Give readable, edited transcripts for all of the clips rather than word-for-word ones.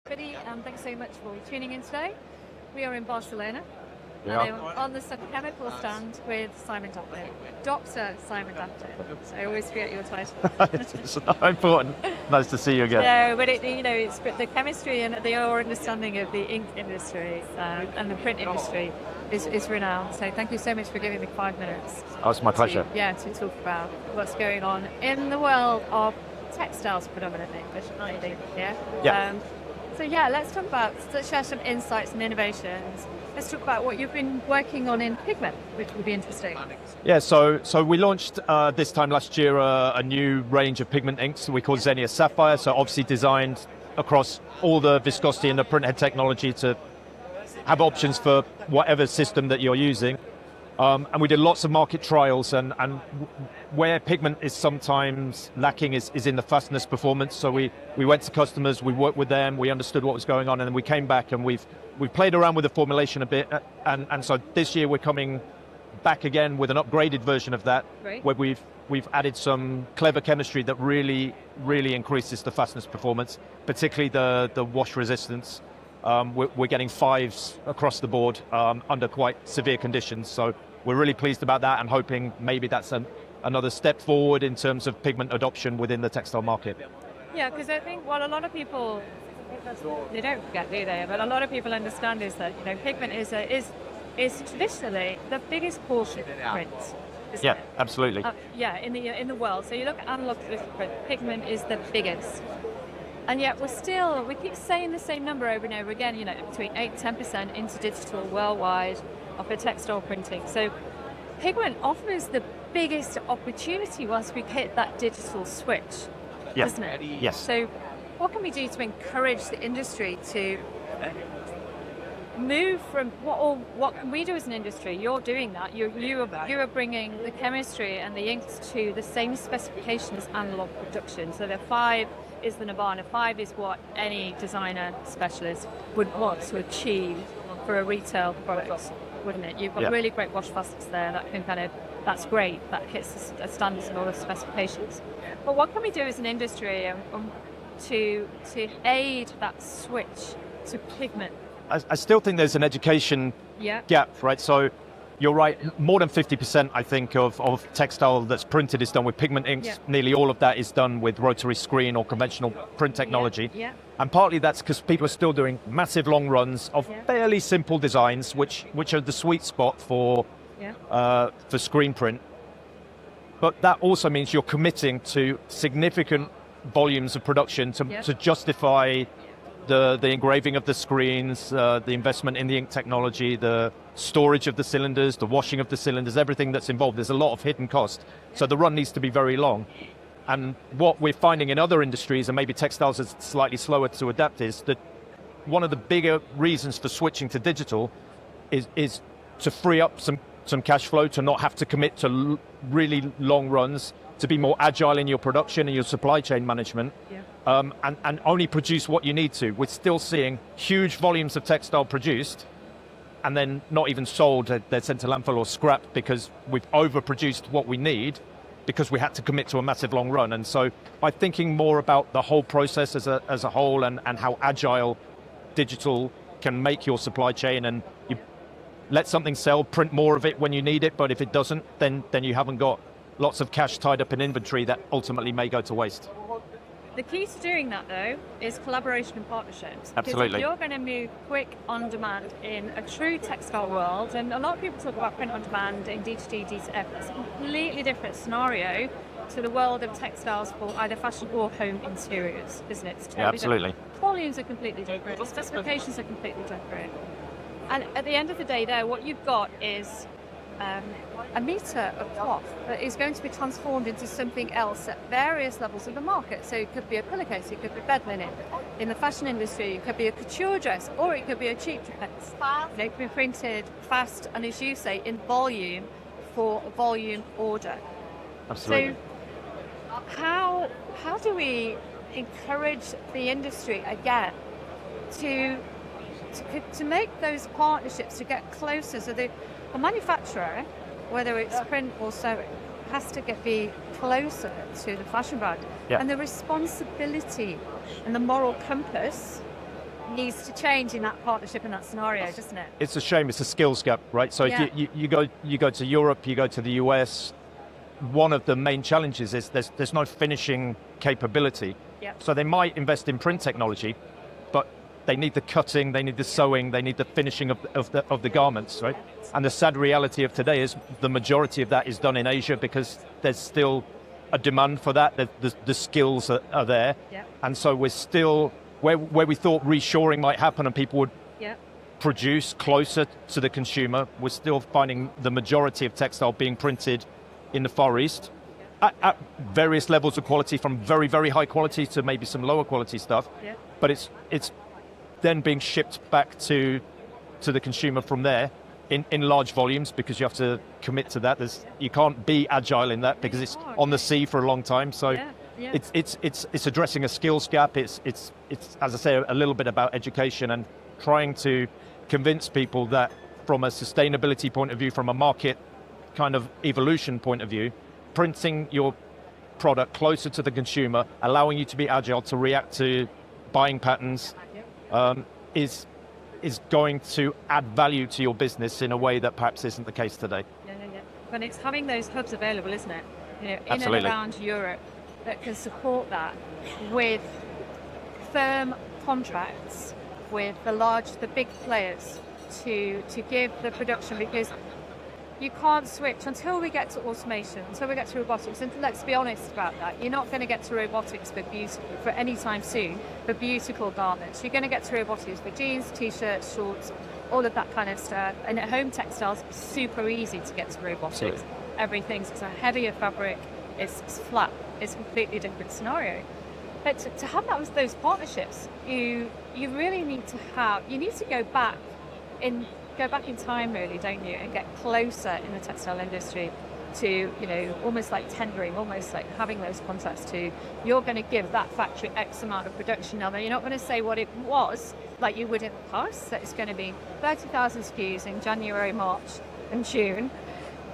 Everybody, thanks so much for tuning in today. We are in Barcelona. Yeah. And I'm on the chemical stand with Simon Daplyn, Dr. Simon Daplyn. So I always forget your title. It's so important. Nice to see you again. No, but it's the chemistry and your understanding of the ink industry and the print industry is renowned. So thank you so much for giving me 5 minutes. Oh, it's my pleasure. To talk about what's going on in the world of textiles predominantly, I think. Yeah. Let's talk about, let's share some insights and innovations. Let's talk about what you've been working on in pigment, which would be interesting. Yeah, so we launched this time last year a new range of pigment inks we call Zenia Sapphire. So obviously designed across all the viscosity and the printhead technology to have options for whatever system that you're using. And we did lots of market trials, and where pigment is sometimes lacking is in the fastness performance. So we went to customers, we worked with them, we understood what was going on, and then we came back and we've played around with the formulation a bit. And so this year we're coming back again with an upgraded version of that, Great. where we've added some clever chemistry that really increases the fastness performance, particularly the wash resistance. We're getting 5s across the board under quite severe conditions. So we're really pleased about that and hoping maybe that's another step forward in terms of pigment adoption within the textile market. Yeah, because I think what a lot of people, they don't forget, do they? But a lot of people understand is that pigment is traditionally the biggest portion of print. Yeah, it? absolutely. In the world. So you look at analog to digital print, pigment is the biggest. And yet we keep saying the same number over and over again, between 8-10% into digital worldwide of the textile printing. So pigment offers the biggest opportunity once we hit that digital switch, doesn't it? Yes. So what can we do to encourage the industry to move from what can we do as an industry? You're doing that. You are bringing the chemistry and the inks to the same specification as analog production. So the 5 is the Nirvana. 5 is what any designer specialist would want to achieve for a retail product, wouldn't it? You've got really great wash fastness there. That can that's great. That hits the standards and all the specifications. But what can we do as an industry to aid that switch to pigment? I still think there's an education gap, right? So you're right, more than 50%, I think, of textile that's printed is done with pigment inks. Yeah. Nearly all of that is done with rotary screen or conventional print technology. Yeah. And partly that's because people are still doing massive long runs of fairly simple designs, which are the sweet spot for screen print. But that also means you're committing to significant volumes of production to justify the engraving of the screens, the investment in the ink technology, the storage of the cylinders, the washing of the cylinders, everything that's involved. There's a lot of hidden cost. So the run needs to be very long. And what we're finding in other industries, and maybe textiles is slightly slower to adapt, is that one of the bigger reasons for switching to digital is to free up some cash flow, to not have to commit to really long runs, to be more agile in your production and your supply chain management. And only produce what you need to. We're still seeing huge volumes of textile produced and then not even sold. They're sent to landfill or scrapped because we've overproduced what we need because we had to commit to a massive long run. And so by thinking more about the whole process as a whole and how agile digital can make your supply chain, and you let something sell, print more of it when you need it, but if it doesn't, then you haven't got lots of cash tied up in inventory that ultimately may go to waste. The key to doing that, though, is collaboration and partnerships. Absolutely. Because if you're going to move quick on demand in a true textile world, and a lot of people talk about print on demand in D2D, D2F, it's a completely different scenario to the world of textiles for either fashion or home interiors, isn't it? It's totally absolutely. different. Volumes are completely different. The specifications are completely different. And at the end of the day, there, what you've got is a metre of cloth that is going to be transformed into something else at various levels of the market. So it could be a pillowcase, it could be bed linen. In the fashion industry, it could be a couture dress, or it could be a cheap dress. It could be printed fast, and as you say, in volume for a volume order. Absolutely. So how do we encourage the industry again to make those partnerships, to get closer? So the manufacturer, whether it's print or sewing, has to be closer to the fashion brand. Yeah. And the responsibility and the moral compass needs to change in that partnership in that scenario, doesn't it? It's a shame. It's a skills gap, right? So if you go to Europe, you go to the US. One of the main challenges is there's no finishing capability. Yep. So they might invest in print technology, but they need the cutting, they need the sewing, they need the finishing of the garments, right? And the sad reality of today is the majority of that is done in Asia because there's still a demand for that. The skills are there. Yep. And so we're still, where we thought reshoring might happen and people would produce closer to the consumer, we're still finding the majority of textile being printed in the Far East at various levels of quality, from very, very high quality to maybe some lower quality stuff. Yep. But it's then being shipped back to the consumer from there in large volumes, because you have to commit to that. You can't be agile in that because it's on the sea for a long time. So it's addressing a skills gap. It's as I say, a little bit about education and trying to convince people that from a sustainability point of view, from a market kind of evolution point of view, printing your product closer to the consumer, allowing you to be agile, to react to buying patterns, is going to add value to your business in a way that perhaps isn't the case today. But it's having those hubs available, isn't it? In Absolutely. and around Europe that can support that with firm contracts with the big players to give the production, because you can't switch until we get to automation, until we get to robotics. And let's be honest about that. You're not going to get to robotics for any time soon for beautiful garments. You're going to get to robotics for jeans, t-shirts, shorts, all of that kind of stuff. And at home textiles, it's super easy to get to robotics. Absolutely. Everything's a heavier fabric. It's flat. It's a completely different scenario. But to have that with those partnerships, you really need to go back in time, really, don't you, and get closer in the textile industry to, almost like tendering, almost like having those contracts to, you're going to give that factory X amount of production. Now, you're not going to say what it was like you would in the past, that it's going to be 30,000 SKUs in January, March and June.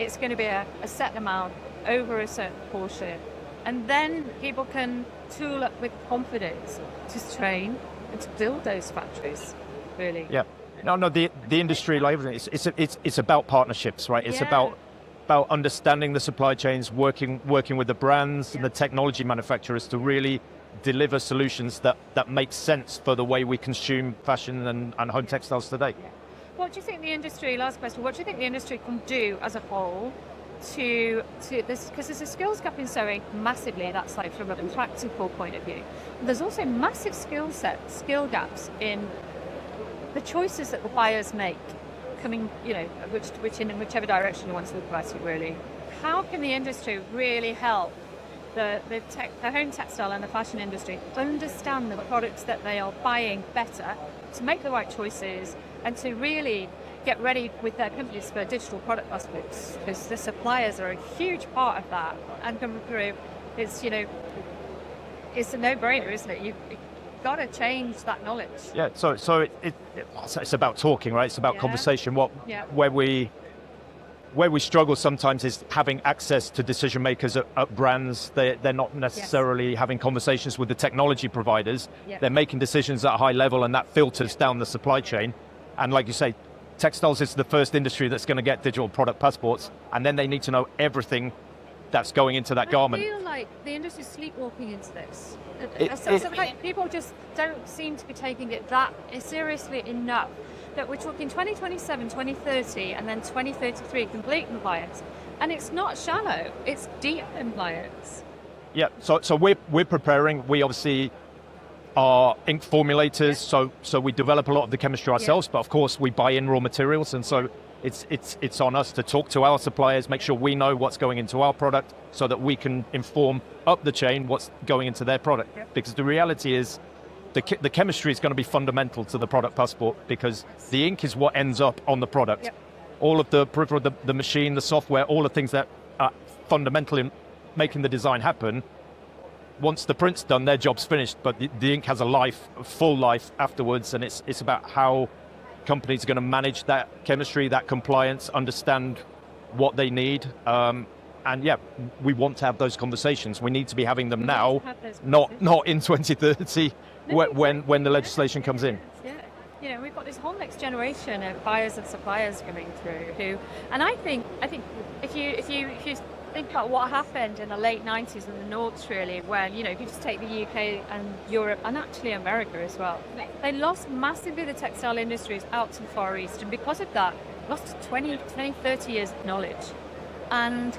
It's going to be a set amount over a certain portion. And then people can tool up with confidence to train and to build those factories, really. Yeah. No, the industry, like everything, it's about partnerships, right? It's about understanding the supply chains, working with the brands and the technology manufacturers to really deliver solutions that make sense for the way we consume fashion and home textiles today. Yeah. What do you think the industry, last question, what do you think the industry can do as a whole to this, because there's a skills gap in sewing massively, that's like from a practical point of view. There's also massive skill gaps in the choices that the buyers make, coming, which in whichever direction you want to look at it, really. How can the industry really help the home textile and the fashion industry understand the products that they are buying better, to make the right choices, and to really get ready with their companies for digital product passports? Because the suppliers are a huge part of that, and come through. It's it's a no-brainer, isn't it? You've got to change that knowledge. Yeah. So it's about talking, right? It's about conversation. Where we struggle sometimes is having access to decision makers at brands. They're not necessarily having conversations with the technology providers. They're making decisions at a high level, and that filters down the supply chain. And like you say, textiles is the first industry that's going to get digital product passports, and then they need to know everything that's going into that garment. I feel like the industry's sleepwalking into this. People just don't seem to be taking it that seriously enough, that we're talking 2027, 2030, and then 2033 complete compliance. And it's not shallow, it's deep compliance. Yeah, so we're preparing. We obviously are ink formulators, so we develop a lot of the chemistry ourselves, but of course we buy in raw materials, and so it's on us to talk to our suppliers, make sure we know what's going into our product so that we can inform up the chain what's going into their product. Because the reality is the chemistry is going to be fundamental to the product passport, because the ink is what ends up on the product. All of the peripheral, the machine, the software, all the things that are fundamental in making the design happen. Once the print's done, their job's finished, but the ink has a full life afterwards, and it's about how companies are going to manage that chemistry, that compliance, understand what they need. And we want to have those conversations. We need to be having them now, not in 2030 when the legislation comes in. we've got this whole next generation of buyers and suppliers coming through who, and I think if you think about what happened in the late 90s and the noughts really, when, if you just take the UK and Europe and actually America as well, they lost massively the textile industries out to the Far East, and because of that, lost 20, 30 years of knowledge. And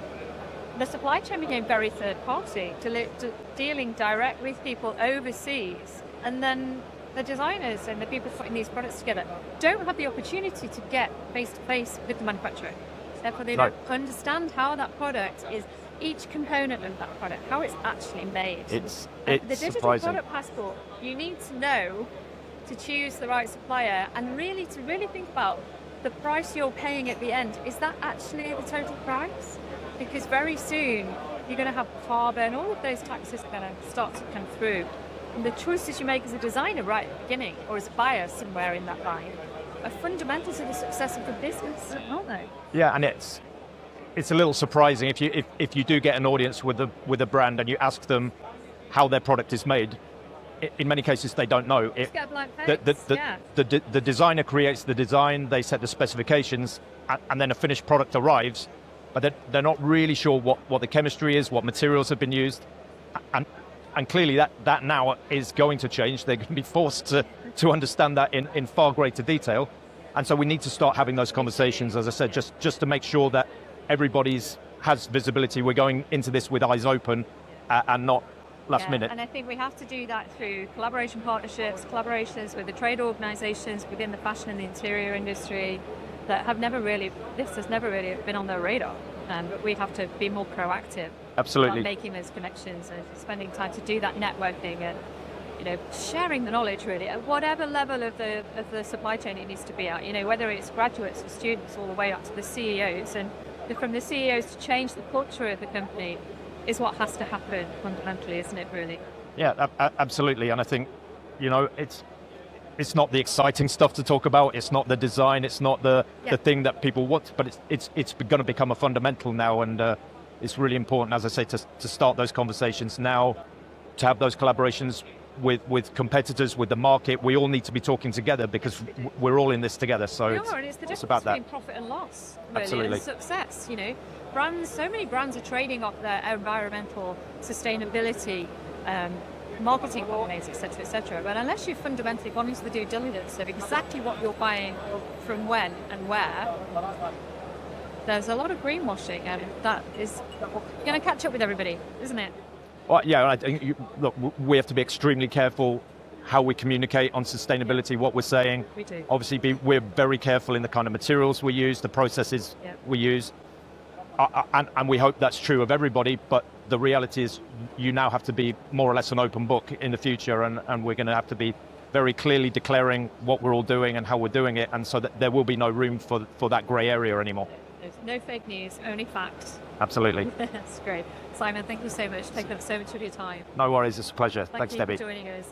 the supply chain became very third party, to dealing direct with people overseas, and then the designers and the people putting these products together don't have the opportunity to get face to face with the manufacturer. Therefore, they don't understand how that product is, each component of that product, how it's actually made. It's the digital surprising. product passport, you need to know to choose the right supplier, and really think about the price you're paying at the end. Is that actually the total price? Because very soon you're going to have carbon, all of those taxes are going to start to come through. And the choices you make as a designer right at the beginning, or as a buyer somewhere in that line, are fundamental to the success of the business, aren't they? Yeah, and it's a little surprising if you do get an audience with a brand and you ask them how their product is made. In many cases, they don't know. Just get a blank face. The designer creates the design, they set the specifications, and then a finished product arrives, but they're not really sure what the chemistry is, what materials have been used, and clearly that now is going to change. They're going to be forced to understand that in far greater detail, and so we need to start having those conversations, as I said, just to make sure that everybody's has visibility. We're going into this with eyes open and not last minute. And I think we have to do that through collaboration partnerships, collaborations with the trade organisations within the fashion and the interior industry that have this has never really been on their radar. But we have to be more proactive. Absolutely. About making those connections and spending time to do that networking and sharing the knowledge really at whatever level of the supply chain it needs to be at. Whether it's graduates or students all the way up to the CEOs, and from the CEOs to change the culture of the company is what has to happen fundamentally, isn't it, really? Yeah, absolutely. And I think, it's not the exciting stuff to talk about. It's not the design. It's not the thing that people want, but it's going to become a fundamental now. And it's really important, as I say, to start those conversations now, to have those collaborations with competitors, with the market. We all need to be talking together because we're all in this together. So it's the difference about between that. profit and loss, really, Absolutely. and success. Brands, so many brands are trading off their environmental sustainability, marketing campaigns, etc., etc. But unless you've fundamentally gone into the due diligence of exactly what you're buying from when and where, there's a lot of greenwashing, and that is going to catch up with everybody, isn't it? Well, yeah, I think, look, we have to be extremely careful how we communicate on sustainability, what we're saying. We do. Obviously, we're very careful in the kind of materials we use, the processes we use. And we hope that's true of everybody, but the reality is you now have to be more or less an open book in the future, and we're going to have to be very clearly declaring what we're all doing and how we're doing it, and so that there will be no room for that grey area anymore. There's no fake news, only facts. Absolutely. That's great. Simon, thank you so much. Taking up so much of your time. No worries, it's a pleasure. Thanks, Thank you Debbie. for joining us.